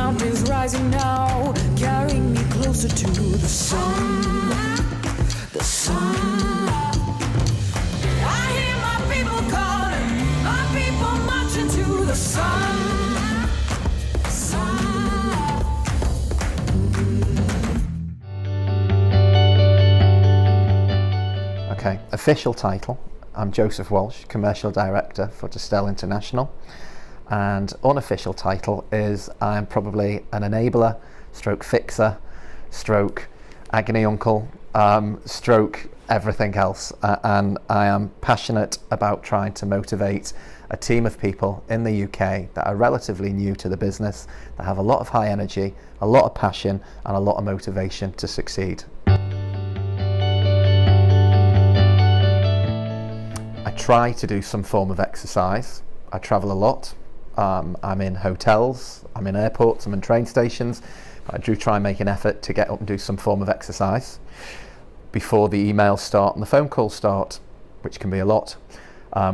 mountains rising now, carrying me closer to the sun. The sun. I hear my people calling, my people marching to the sun. Sun. Okay, official title. I'm Joseph Walsh, Commercial Director for Distell International. And unofficial title is I'm probably an enabler, stroke fixer, stroke agony uncle, stroke everything else. And I am passionate about trying to motivate a team of people in the UK that are relatively new to the business, that have a lot of high energy, a lot of passion and a lot of motivation to succeed. I try to do some form of exercise. I travel a lot. I'm in hotels, I'm in airports, I'm in train stations. I do try and make an effort to get up and do some form of exercise before the emails start and the phone calls start, which can be a lot.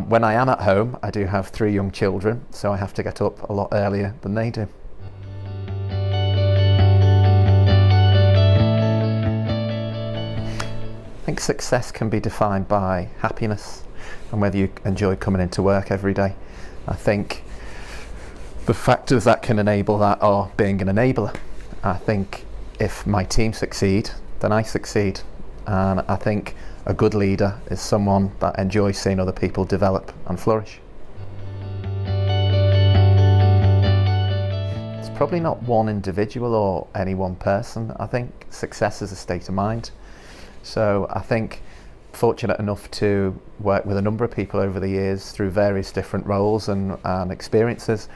When I am at home, I do have 3 young children, so I have to get up a lot earlier than they do. I think success can be defined by happiness and whether you enjoy coming into work every day. I think the factors that can enable that are being an enabler. I think if my team succeed, then I succeed. And I think a good leader is someone that enjoys seeing other people develop and flourish. It's probably not one individual or any one person. I think success is a state of mind. So I think fortunate enough to work with a number of people over the years through various different roles and experiences,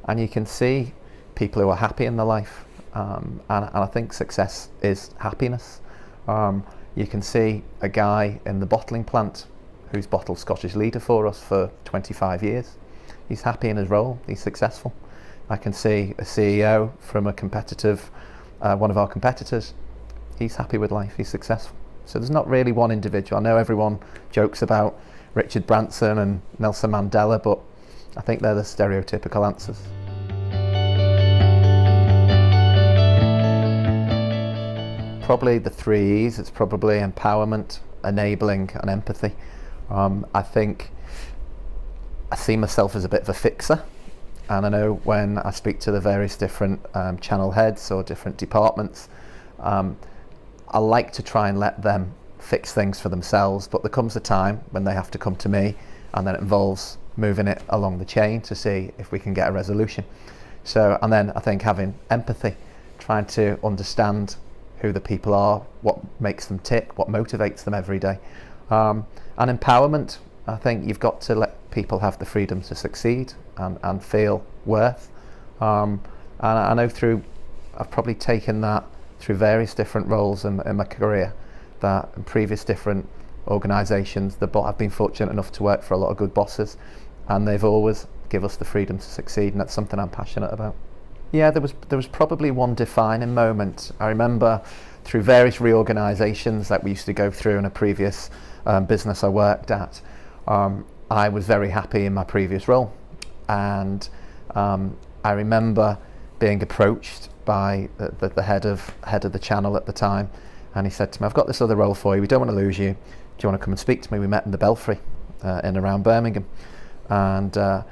and you can see people who are happy in their life, and I think success is happiness. You can see a guy in the bottling plant who's bottled Scottish leader for us for 25 years. He's happy in his role, he's successful. I can see a CEO from a competitive, one of our competitors, he's happy with life, he's successful. So there's not really one individual. I know everyone jokes about Richard Branson and Nelson Mandela, but I think they're the stereotypical answers. Probably the 3 E's. It's probably empowerment, enabling and empathy. I think I see myself as a bit of a fixer, and I know when I speak to the various different channel heads or different departments, I like to try and let them fix things for themselves, but there comes a time when they have to come to me, and then it involves moving it along the chain to see if we can get a resolution. So, and then I think having empathy, trying to understand who the people are, what makes them tick, what motivates them every day. And empowerment, I think you've got to let people have the freedom to succeed and feel worth. And I know I've probably taken that through various different roles in my career, that in previous different organisations, I've been fortunate enough to work for a lot of good bosses, and they've always give us the freedom to succeed, and that's something I'm passionate about. Yeah, there was probably one defining moment. I remember through various reorganisations that we used to go through in a previous business I worked at, I was very happy in my previous role, and I remember being approached by the head of the channel at the time, and he said to me, I've got this other role for you, we don't want to lose you, do you want to come and speak to me? We met in the Belfry in around Birmingham, and I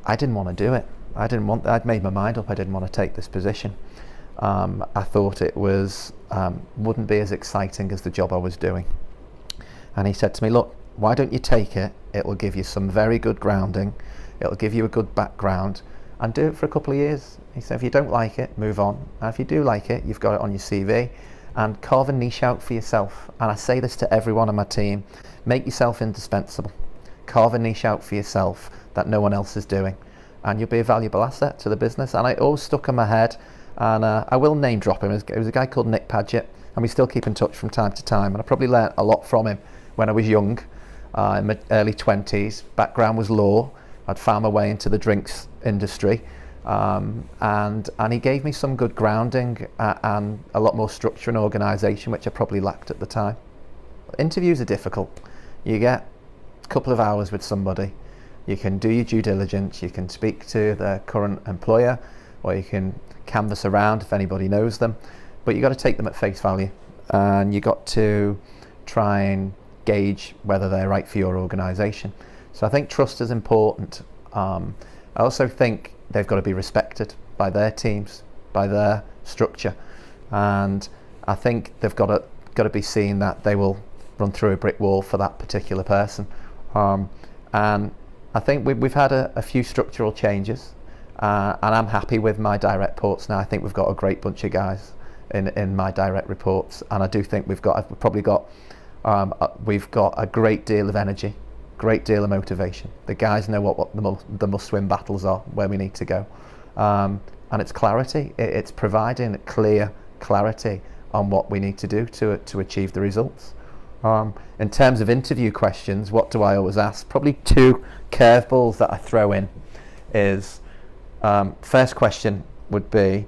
didn't want to do it. I'd made my mind up, I didn't want to take this position. I thought it wouldn't be as exciting as the job I was doing. And he said to me, look, why don't you take it? It will give you some very good grounding, it'll give you a good background, and do it for a couple of years. He said, if you don't like it, move on. And if you do like it, you've got it on your CV, and carve a niche out for yourself. And I say this to everyone on my team, make yourself indispensable. Carve a niche out for yourself that no one else is doing, and you'll be a valuable asset to the business. And it always stuck in my head, and I will name drop him. It was a guy called Nick Paget, and we still keep in touch from time to time, and I probably learnt a lot from him when I was young, in my early 20s. Background was law. I'd found my way into the drinks industry, and he gave me some good grounding and a lot more structure and organisation, which I probably lacked at the time. Interviews are difficult. You get a couple of hours with somebody, you can do your due diligence, you can speak to their current employer, or you can canvass around if anybody knows them, but you got to take them at face value, and you got to try and gauge whether they're right for your organisation. So I think trust is important. I also think they've got to be respected by their teams, by their structure, and I think they've got to be seen that they will run through a brick wall for that particular person. And I think we've had a few structural changes, and I'm happy with my direct reports now. I think we've got a great bunch of guys in my direct reports, and I do think we've got a great deal of energy, great deal of motivation. The guys know what the must-win battles are, where we need to go, and it's clarity. It's providing clear clarity on what we need to do to achieve the results. In terms of interview questions, what do I always ask? Probably two curveballs that I throw in is, first question would be,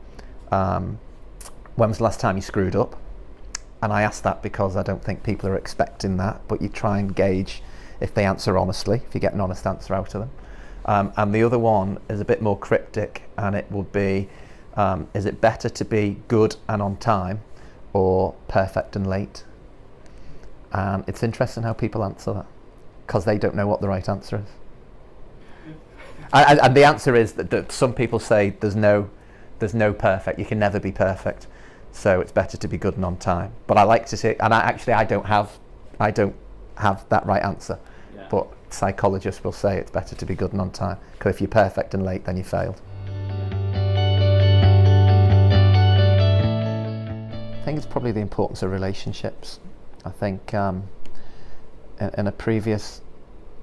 when was the last time you screwed up? And I ask that because I don't think people are expecting that, but you try and gauge if they answer honestly, if you get an honest answer out of them. And the other one is a bit more cryptic, and it would be, is it better to be good and on time or perfect and late? And it's interesting how people answer that, because they don't know what the right answer is. And the answer is that some people say there's no perfect. You can never be perfect, so it's better to be good and on time. But I like to say, and I don't have that right answer. Yeah. But psychologists will say it's better to be good and on time, because if you're perfect and late, then you failed. I think it's probably the importance of relationships. I think in a previous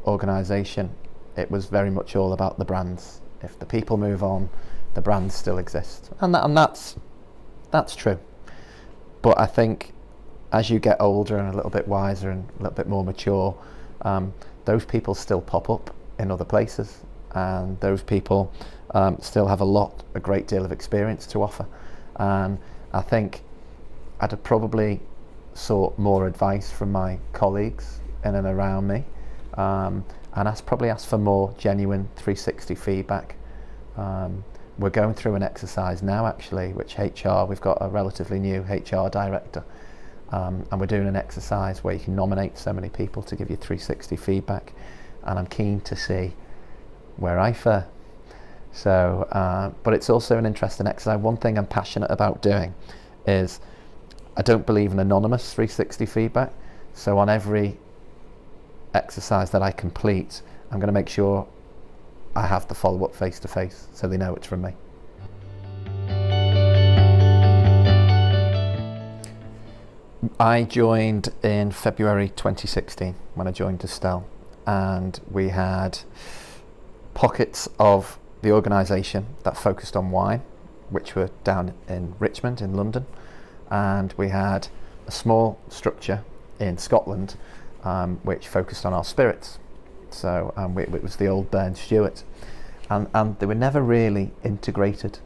organisation, it was very much all about the brands. If the people move on, the brands still exist, and that's true. But I think as you get older and a little bit wiser and a little bit more mature, those people still pop up in other places, and those people still have a great deal of experience to offer. And I think I'd have probably sought more advice from my colleagues in and around me, and probably asked for more genuine 360 feedback. We're going through an exercise now, actually, which we've got a relatively new HR director, and we're doing an exercise where you can nominate so many people to give you 360 feedback, and I'm keen to see where I fare. So, but it's also an interesting exercise. One thing I'm passionate about doing is, I don't believe in anonymous 360 feedback, so on every exercise that I complete, I'm going to make sure I have the follow-up face-to-face, so they know it's from me. I joined in February 2016 when I joined Distell, and we had pockets of the organisation that focused on wine, which were down in Richmond in London, and we had a small structure in Scotland which focused on our spirits. So it was the old Burn Stewart, and they were never really integrated.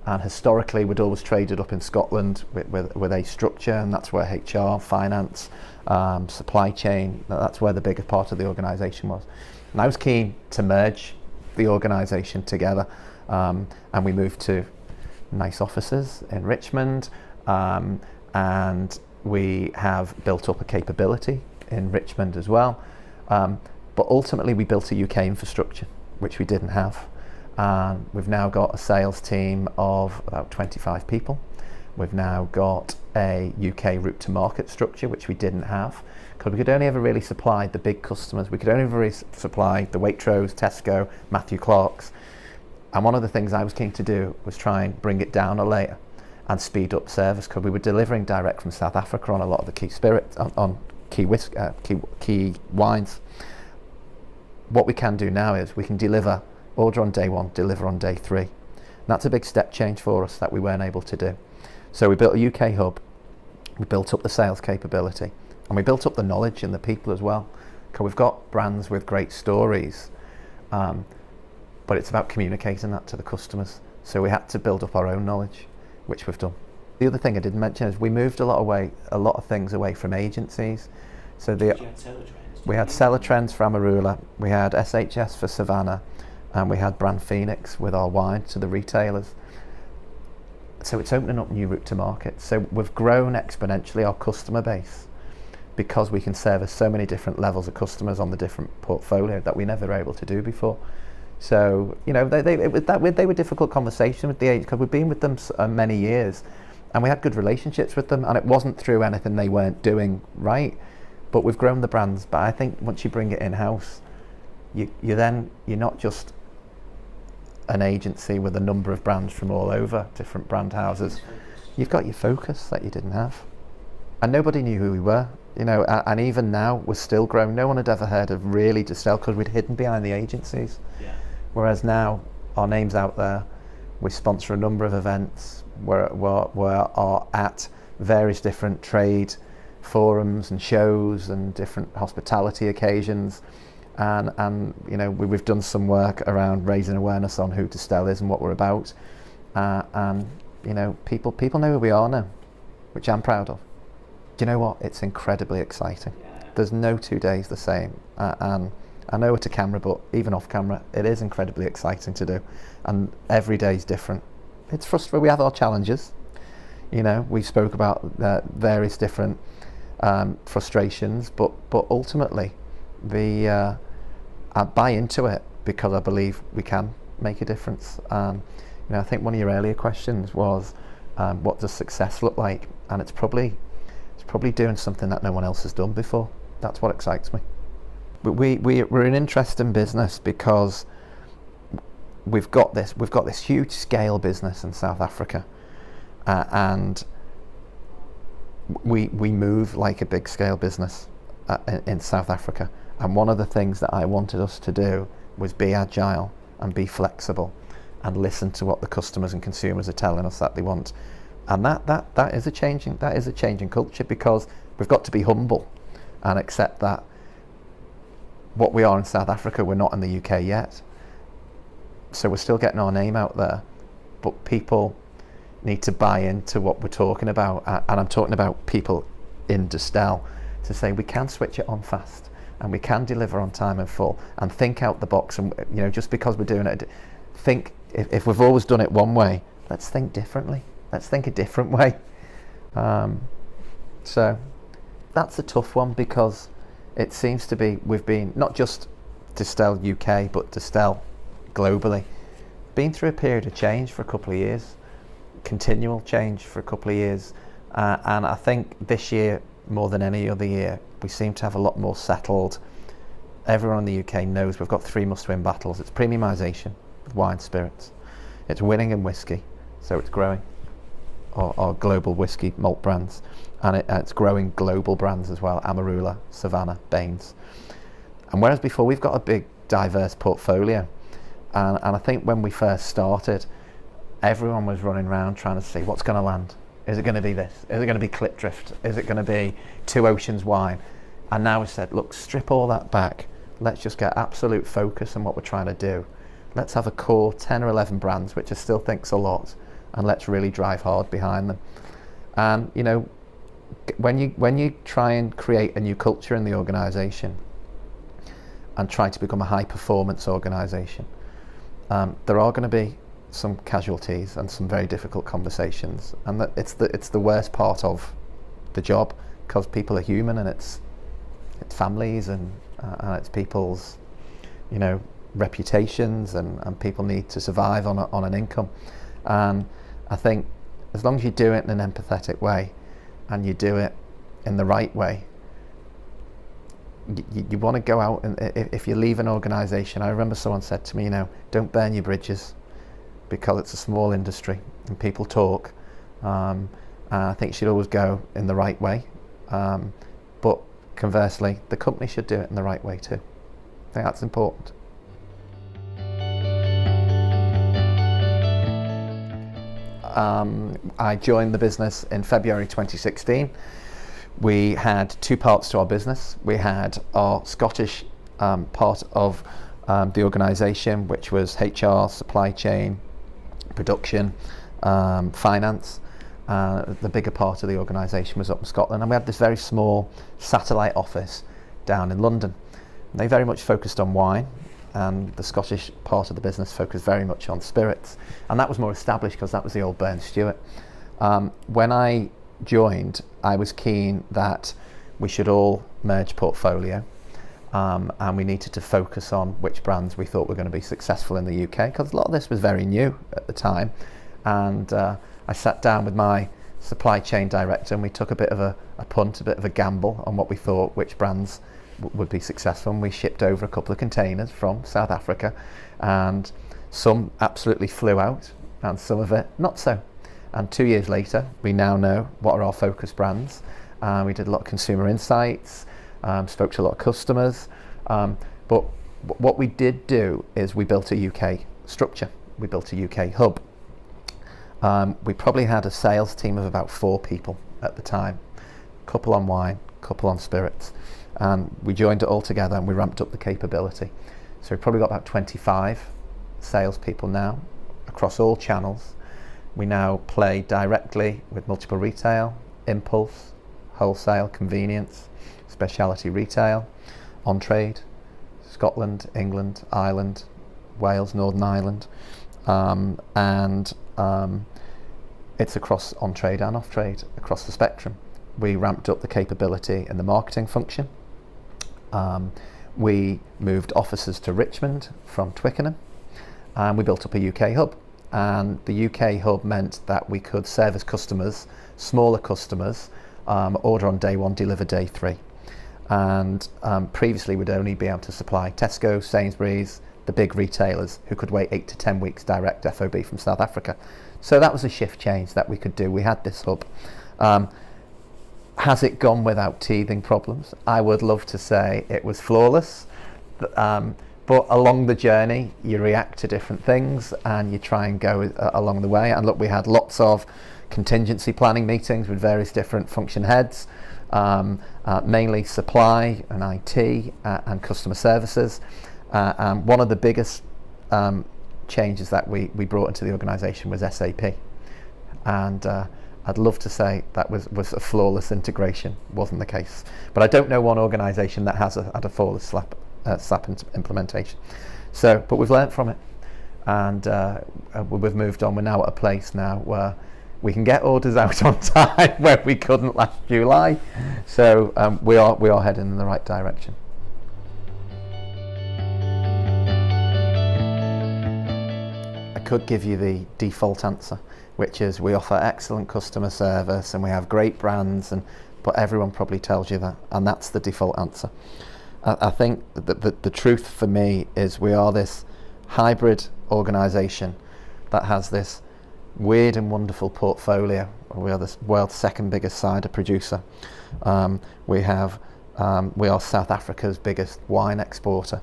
And historically, we'd always traded up in Scotland with a structure, and that's where HR, finance, supply chain, that's where the bigger part of the organisation was. And I was keen to merge the organisation together, and we moved to nice offices in Richmond, and we have built up a capability in Richmond as well. But ultimately, we built a UK infrastructure, which we didn't have. We've now got a sales team of about 25 people. We've now got a UK route to market structure, which we didn't have, because we could only ever really supply the big customers. We could only really supply the Waitrose, Tesco, Matthew Clark's. And one of the things I was keen to do was try and bring it down a layer and speed up service, because we were delivering direct from South Africa on a lot of the key spirits, on key wines. What we can do now is we can order on day 1, deliver on day 3. And that's a big step change for us that we weren't able to do. So we built a UK hub, we built up the sales capability, and we built up the knowledge and the people as well. Because we've got brands with great stories, but it's about communicating that to the customers. So we had to build up our own knowledge, which we've done. The other thing I didn't mention is we moved a lot of things away from agencies. So we had Seller Trends for Amarula, we had SHS for Savannah, and we had Brand Phoenix with our wine to the retailers. so it's opening up new route to market. So we've grown exponentially our customer base because we can service so many different levels of customers on the different portfolio that we never were able to do before. So, you know, they were difficult conversations with the agents because we've been with them many years and we had good relationships with them, and it wasn't through anything they weren't doing right, but we've grown the brands. But I think once you bring it in-house, you're not just an agency with a number of brands from all over, different brand houses. You've got your focus that you didn't have. And nobody knew who we were, you know, and even now we're still growing. No one had ever heard of really Distell because we'd hidden behind the agencies. Yeah. Whereas now our name's out there, we sponsor a number of events, we're at various different trade forums and shows and different hospitality occasions. And you know, we've done some work around raising awareness on who Distell is and what we're about. And you know, people know who we are now, which I'm proud of. Do you know what? It's incredibly exciting. There's no 2 days the same. And I know it's a camera, but even off camera, it is incredibly exciting to do. And every day is different. It's frustrating. We have our challenges. You know, we spoke about various different frustrations, but ultimately, I buy into it because I believe we can make a difference. You know, I think one of your earlier questions was, what does success look like? And it's probably doing something that no one else has done before. That's what excites me. But we're an interesting business because we've got this huge scale business in South Africa, and we move like a big scale business in South Africa. And one of the things that I wanted us to do was be agile and be flexible and listen to what the customers and consumers are telling us that they want. And that is a changing culture, because we've got to be humble and accept that what we are in South Africa, we're not in the UK yet. So we're still getting our name out there, but people need to buy into what we're talking about. And I'm talking about people in Distell, to say we can switch it on fast and we can deliver on time and full and think out the box. And you know, just because we're doing it, think if we've always done it one way, let's think differently. Let's think a different way. So that's a tough one, because it seems to be, we've been, not just Distell UK, but Distell globally, been through a period of change for a couple of years, continual change for a couple of years. And I think this year, more than any other year, we seem to have a lot more settled. Everyone in the UK knows we've got 3 must-win battles. It's premiumisation with wine spirits. It's winning in whiskey, so it's growing our global whiskey malt brands, and it's growing global brands as well, Amarula, Savannah, Baines. And whereas before we've got a big diverse portfolio, and I think when we first started, everyone was running around trying to see what's going to land. Is it going to be this? Is it going to be Clipdrift? Is it going to be Two Oceans wine? And now we said, look, strip all that back. Let's just get absolute focus on what we're trying to do. Let's have a core 10 or 11 brands, which I still think's a lot, and let's really drive hard behind them. And you know, when you try and create a new culture in the organisation and try to become a high performance organisation, there are going to be some casualties and some very difficult conversations, and that it's the worst part of the job, because people are human, and it's families and it's people's, you know, reputations, and people need to survive on an income. And I think as long as you do it in an empathetic way and you do it in the right way, you want to go out, and if you leave an organisation, I remember someone said to me, you know, don't burn your bridges, because it's a small industry and people talk. And I think you should always go in the right way. But conversely, the company should do it in the right way too. I think that's important. I joined the business in February 2016. We had 2 parts to our business. We had our Scottish part of the organisation, which was HR, supply chain, production, finance. The bigger part of the organisation was up in Scotland, and we had this very small satellite office down in London. And they very much focused on wine, and the Scottish part of the business focused very much on spirits, and that was more established because that was the old Burn Stewart. When I joined, I was keen that we should all merge portfolio, and we needed to focus on which brands we thought were going to be successful in the UK, because a lot of this was very new at the time. And I sat down with my supply chain director, and we took a bit of a punt, a bit of a gamble on what we thought which brands would be successful. And we shipped over a couple of containers from South Africa, and some absolutely flew out and some of it not so. And 2 years later, we now know what are our focus brands. We did a lot of consumer insights, spoke to a lot of customers, but what we did do is we built a UK structure. We built a UK hub. We probably had a sales team of about 4 people at the time, couple on wine, couple on spirits, and we joined it all together and we ramped up the capability. So we've probably got about 25 salespeople now across all channels. We now play directly with multiple retail, impulse, wholesale, convenience, specialty retail, on trade, Scotland, England, Ireland, Wales, Northern Ireland, and it's across on trade and off trade, across the spectrum. We ramped up the capability in the marketing function. We moved offices to Richmond from Twickenham, and we built up a UK hub. And the UK hub meant that we could service customers, smaller customers, order on day 1, deliver day 3. And previously we'd only be able to supply Tesco, Sainsbury's, the big retailers who could wait 8 to 10 weeks direct FOB from South Africa. So that was a shift change that we could do. We had this hub. Has it gone without teething problems? I would love to say it was flawless. But along the journey, you react to different things and you try and go along the way. And look, we had lots of contingency planning meetings with various different function heads, mainly supply and IT and customer services. And one of the biggest changes that we brought into the organisation was SAP. And I'd love to say that was a flawless integration. Wasn't the case. But I don't know one organisation that has had a flawless SAP implementation. So, but we've learnt from it, and we've moved on. We're now at a place now where we can get orders out on time where we couldn't last July. So we are heading in the right direction. I could give you the default answer, which is we offer excellent customer service and we have great brands, but everyone probably tells you that, and that's the default answer. I think that the truth for me is we are this hybrid organisation that has this weird and wonderful portfolio. We are the world's second biggest cider producer. We are South Africa's biggest wine exporter,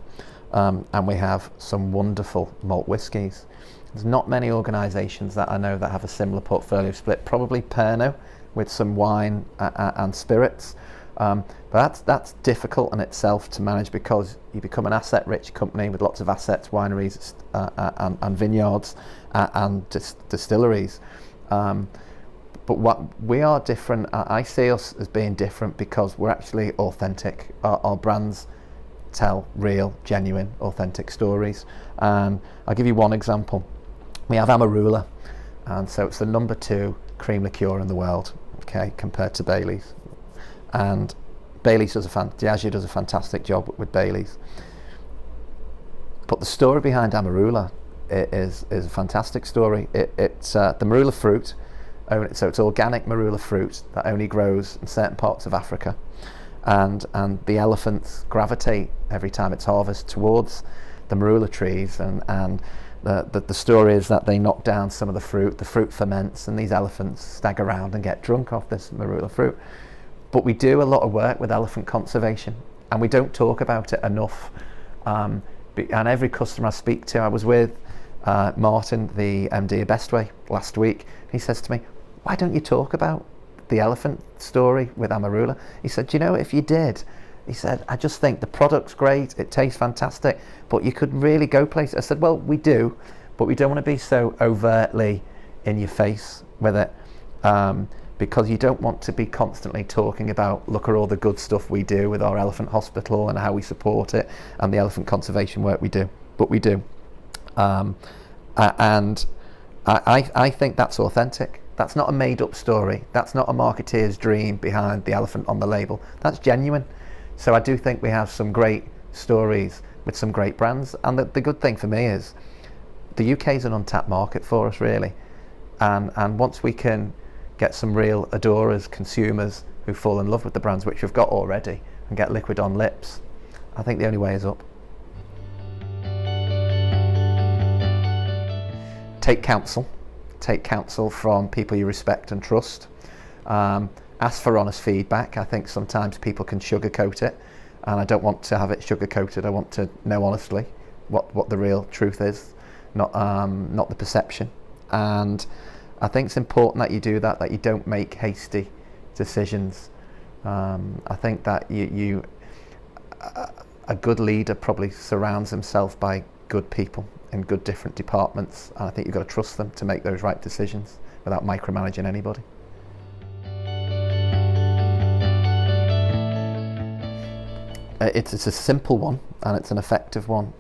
and we have some wonderful malt whiskies. There's not many organisations that I know that have a similar portfolio split. Probably Pernod with some wine and spirits. But that's difficult in itself to manage because you become an asset-rich company with lots of assets, wineries and vineyards and distilleries. But what we are different. I see us as being different because we're actually authentic. Our brands tell real, genuine, authentic stories. And I'll give you one example. We have Amarula, and so it's the number 2 cream liqueur in the world, okay, compared to Bailey's. And Bailey's Diageo does a fantastic job with Bailey's. But the story behind Amarula is a fantastic story. It's the marula fruit, so it's organic marula fruit that only grows in certain parts of Africa. And the elephants gravitate every time it's harvested towards the marula trees, and the story is that they knock down some of the fruit ferments, and these elephants stagger around and get drunk off this marula fruit. But we do a lot of work with elephant conservation, and we don't talk about it enough. And every customer I speak to, I was with Martin, the MD of Bestway, last week. He says to me, "Why don't you talk about the elephant story with Amarula?" He said, "You know, if you did," he said, "I just think the product's great, it tastes fantastic, but you could really go places." I said, "Well, we do, but we don't want to be so overtly in your face with it, because you don't want to be constantly talking about, look at all the good stuff we do with our elephant hospital and how we support it and the elephant conservation work we do." but we do. And I think that's authentic. That's not a made-up story. That's not a marketeer's dream behind the elephant on the label. That's genuine. So I do think we have some great stories with some great brands. And the good thing for me is the UK is an untapped market for us, really. And once we can get some real adorers, consumers who fall in love with the brands, which we've got already, and get liquid on lips, I think the only way is up. Take counsel. Take counsel from people you respect and trust. Ask for honest feedback. I think sometimes people can sugarcoat it, and I don't want to have it sugarcoated. I want to know honestly what the real truth is, not the perception. And I think it's important that you do that you don't make hasty decisions. I think that a good leader probably surrounds himself by good people in good different departments, and I think you've got to trust them to make those right decisions without micromanaging anybody. It's a simple one, and it's an effective one.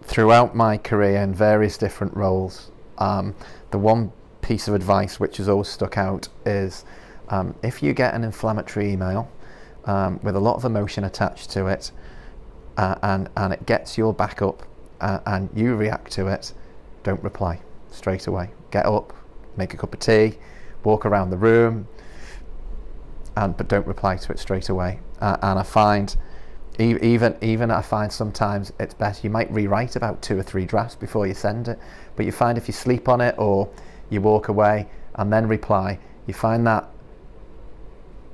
Throughout my career in various different roles, the one piece of advice which has always stuck out is if you get an inflammatory email with a lot of emotion attached to it, and it gets your back up and you react to it, don't reply straight away. Get up, make a cup of tea, walk around the room, but don't reply to it straight away. And I find even I find sometimes it's best, you might rewrite about 2 or 3 drafts before you send it, but you find if you sleep on it or you walk away and then reply, you find that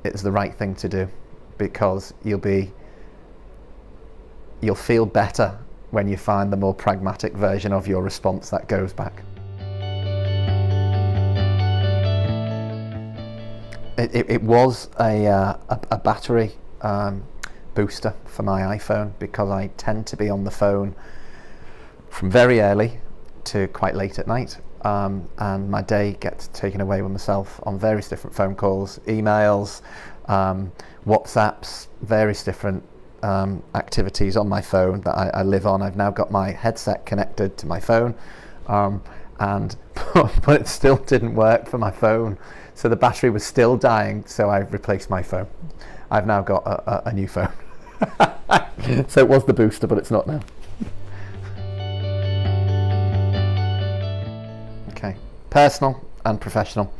it's the right thing to do, because you'll feel better when you find the more pragmatic version of your response that goes back. It was a battery booster for my iPhone, because I tend to be on the phone from very early to quite late at night, and my day gets taken away with myself on various different phone calls, emails, WhatsApps, various different activities on my phone that I live on. I've now got my headset connected to my phone, but it still didn't work for my phone, so the battery was still dying, so I replaced my phone. I've now got a new phone. So it was the booster, but it's not now. Okay, personal and professional.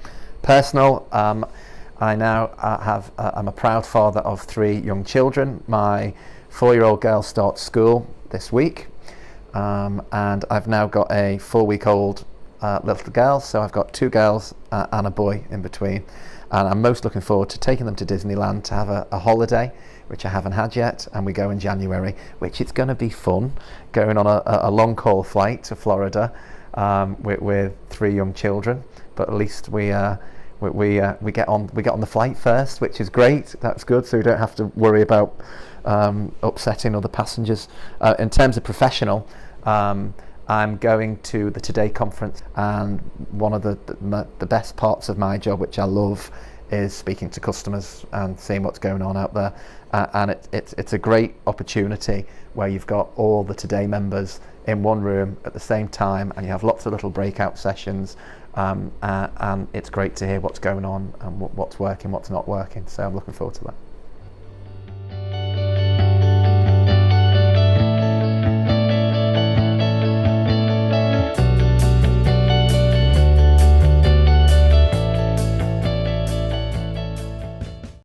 Personal, I now I'm a proud father of 3 young children. My 4-year-old girl starts school this week, and I've now got a 4-week-old little girl, so I've got 2 girls and a boy in between. And I'm most looking forward to taking them to Disneyland to have a holiday, which I haven't had yet, and we go in January, which it's going to be fun, going on a long haul flight to Florida with 3 young children. But at least we get on the flight first, which is great. That's good, so we don't have to worry about upsetting other passengers. In terms of professional, I'm going to the Today conference, and one of the best parts of my job, which I love, is speaking to customers and seeing what's going on out there. And it's a great opportunity where you've got all the Today members in one room at the same time, and you have lots of little breakout sessions, and it's great to hear what's going on and what's working, what's not working. So I'm looking forward to that.